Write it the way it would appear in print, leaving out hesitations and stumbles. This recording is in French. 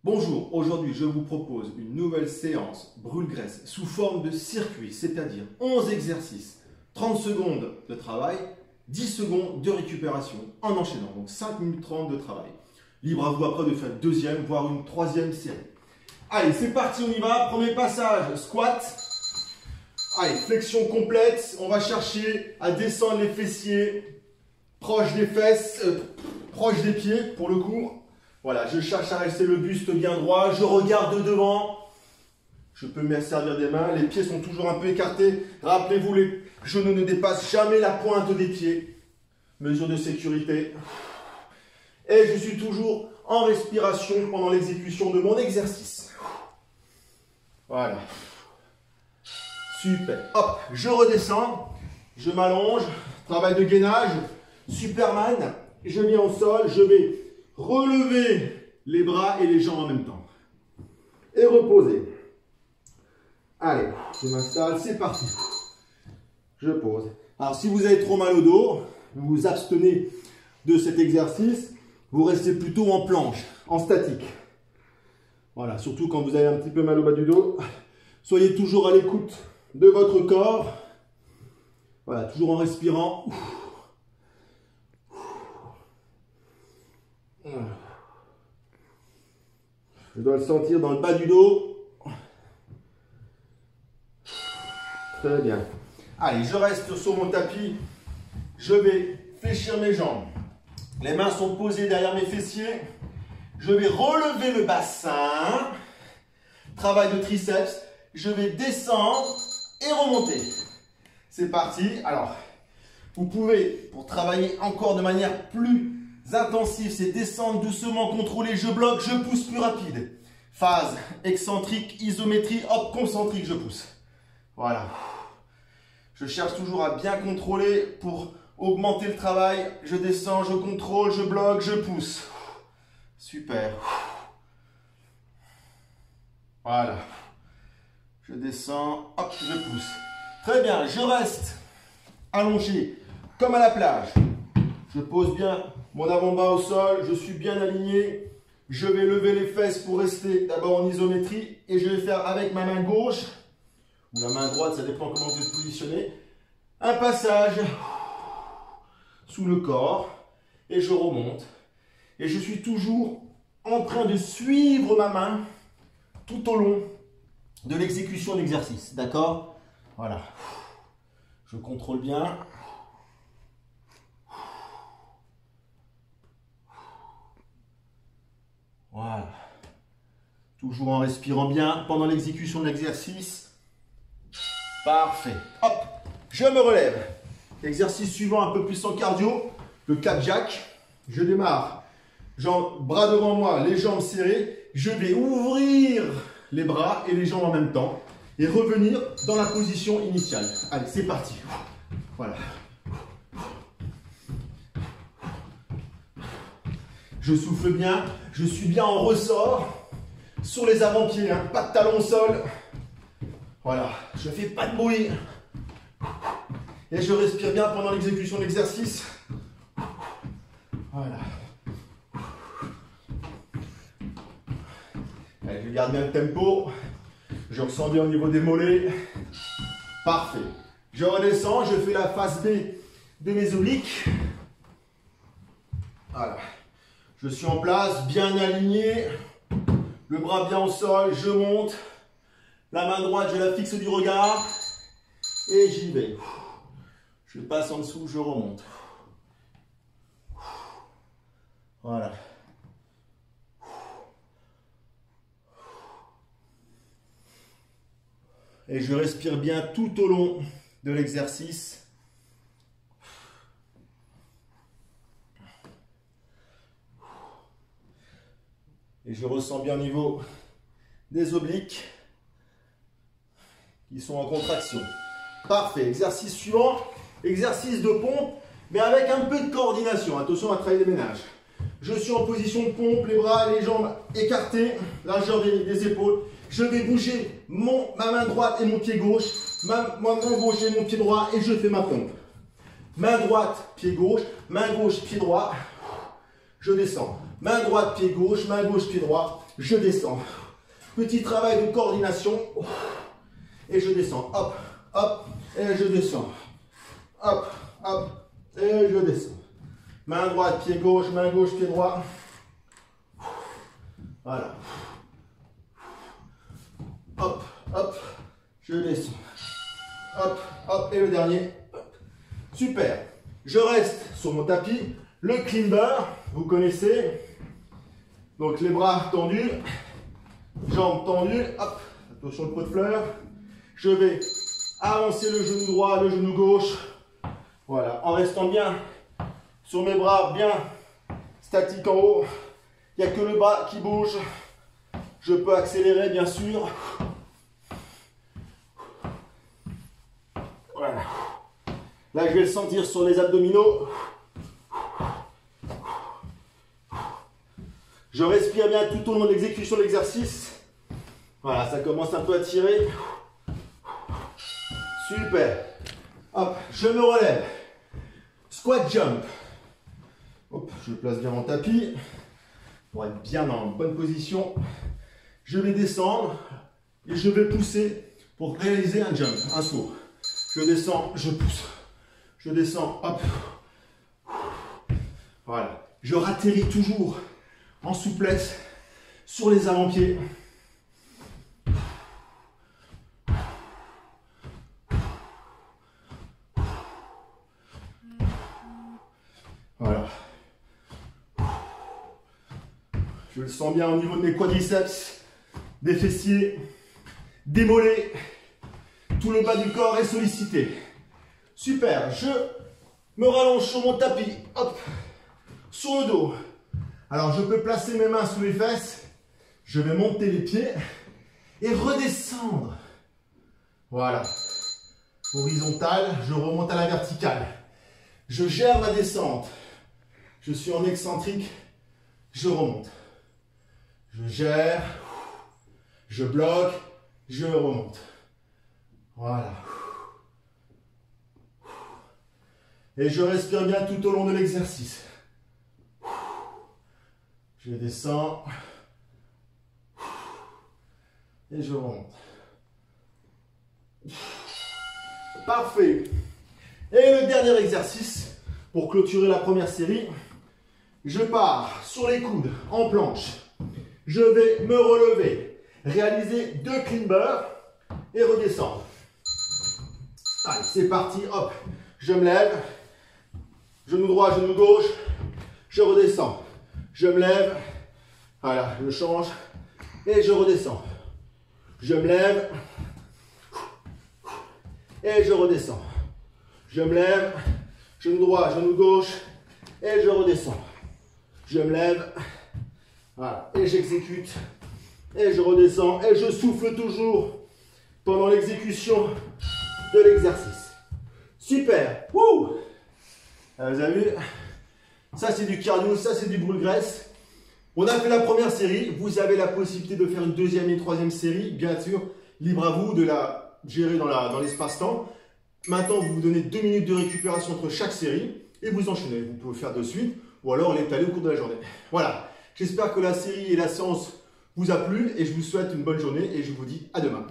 Bonjour, aujourd'hui je vous propose une nouvelle séance brûle-graisse sous forme de circuit, c'est-à-dire 11 exercices, 30 secondes de travail, 10 secondes de récupération en enchaînant, donc 5 minutes 30 de travail. Libre à vous après de faire une deuxième, voire une troisième série. Allez, c'est parti, on y va. Premier passage, squat. Allez, flexion complète, on va chercher à descendre les fessiers proche des fesses, proche des pieds pour le coup. Voilà, je cherche à rester le buste bien droit, je regarde devant. Je peux me servir des mains, les pieds sont toujours un peu écartés. Rappelez-vous, les genoux ne dépassent jamais la pointe des pieds. Mesure de sécurité. Et je suis toujours en respiration pendant l'exécution de mon exercice. Voilà. Super. Hop, je redescends, je m'allonge, travail de gainage, Superman, je viens au sol, je vais relever les bras et les jambes en même temps. Et reposer. Allez, je m'installe, c'est parti. Je pose. Alors si vous avez trop mal au dos, vous vous abstenez de cet exercice, vous restez plutôt en planche, en statique. Voilà, surtout quand vous avez un petit peu mal au bas du dos. Soyez toujours à l'écoute de votre corps. Voilà, toujours en respirant. Je dois le sentir dans le bas du dos. Très bien. Allez, je reste sur mon tapis. Je vais fléchir mes jambes. Les mains sont posées derrière mes fessiers. Je vais relever le bassin. Travail de triceps. Je vais descendre et remonter. C'est parti. Alors, vous pouvez, pour travailler encore de manière plus intensive, c'est descendre doucement, contrôler, je bloque, je pousse plus rapide. Phase excentrique, isométrie, hop, concentrique, je pousse. Voilà. Je cherche toujours à bien contrôler pour augmenter le travail. Je descends, je contrôle, je bloque, je pousse. Super. Voilà. Je descends, hop, je pousse. Très bien, je reste allongé comme à la plage. Je pose bien mon avant-bras au sol, je suis bien aligné. Je vais lever les fesses pour rester d'abord en isométrie et je vais faire avec ma main gauche ou la main droite, ça dépend comment vous êtes positionné, un passage sous le corps et je remonte. Et je suis toujours en train de suivre ma main tout au long de l'exécution de l'exercice. D'accord? Voilà. Je contrôle bien. Voilà. Toujours en respirant bien pendant l'exécution de l'exercice. Parfait. Hop, je me relève. Exercice suivant, un peu plus en cardio, le cap jack. Je démarre. Jambes, bras devant moi, les jambes serrées. Je vais ouvrir les bras et les jambes en même temps et revenir dans la position initiale. Allez, c'est parti. Voilà. Je souffle bien, je suis bien en ressort sur les avant-pieds, hein, pas de talon au sol. Voilà, je ne fais pas de bruit. Et je respire bien pendant l'exécution de l'exercice. Voilà. Allez, je garde bien le tempo. Je ressens bien au niveau des mollets. Parfait. Je redescends, je fais la face B de mes obliques. Voilà. Je suis en place, bien aligné, le bras bien au sol, je monte, la main droite, je la fixe du regard et j'y vais. Je passe en dessous, je remonte. Voilà. Et je respire bien tout au long de l'exercice. Et je ressens bien au niveau des obliques qui sont en contraction. Parfait. Exercice suivant. Exercice de pompe, mais avec un peu de coordination. Attention à travailler les ménages. Je suis en position de pompe, les bras et les jambes écartés, largeur des épaules. Je vais bouger ma main droite et mon pied gauche, ma main gauche et mon pied droit et je fais ma pompe. Main droite, pied gauche, main gauche, pied droit. Je descends. Main droite, pied gauche, main gauche, pied droit. Je descends. Petit travail de coordination. Et je descends. Hop, hop, et je descends. Hop, hop, et je descends. Main droite, pied gauche, pied droit. Voilà. Hop, hop, je descends. Hop, hop, et le dernier. Hop. Super. Je reste sur mon tapis. Le climber, vous connaissez. Donc les bras tendus, jambes tendues. Hop, attention le pot de fleurs. Je vais avancer le genou droit, le genou gauche. Voilà, en restant bien sur mes bras, bien statiques en haut. Il n'y a que le bas qui bouge. Je peux accélérer, bien sûr. Voilà. Là, je vais le sentir sur les abdominaux. Je respire bien tout au long de l'exécution de l'exercice. Voilà, ça commence un peu à tirer. Super. Hop, je me relève. Squat jump. Hop, je place bien mon tapis pour être bien en bonne position. Je vais descendre et je vais pousser pour réaliser un jump, un saut. Je descends, je pousse. Je descends, hop. Voilà. Je ratterris toujours en souplesse sur les avant-pieds. Voilà. Je le sens bien au niveau de mes quadriceps, des fessiers, des mollets. Tout le bas du corps est sollicité. Super. Je me rallonge sur mon tapis. Hop. Sur le dos. Alors, je peux placer mes mains sous les fesses. Je vais monter les pieds et redescendre. Voilà. Horizontal, je remonte à la verticale. Je gère ma descente. Je suis en excentrique, je remonte. Je gère, je bloque, je remonte. Voilà. Et je respire bien tout au long de l'exercice. Je descends. Et je remonte. Parfait. Et le dernier exercice, pour clôturer la première série, je pars sur les coudes en planche. Je vais me relever, réaliser 2 climbers et redescendre. Allez, c'est parti. Hop, je me lève. Genou droit, genou gauche. Je redescends. Je me lève. Voilà, je change. Et je redescends. Je me lève. Et je redescends. Je me lève. Genou droit, genou gauche. Et je redescends. Je me lève. Voilà. Et j'exécute. Et je redescends. Et je souffle toujours pendant l'exécution de l'exercice. Super. Wouh! Vous avez vu? Ça, c'est du cardio. Ça, c'est du brûle-graisse. On a fait la première série. Vous avez la possibilité de faire une deuxième et une troisième série. Bien sûr, libre à vous de la gérer dans l'espace-temps. Maintenant, vous vous donnez 2 minutes de récupération entre chaque série et vous enchaînez. Vous pouvez faire de suite ou alors l'étaler au cours de la journée. Voilà. J'espère que la série et la séance vous a plu et je vous souhaite une bonne journée et je vous dis à demain.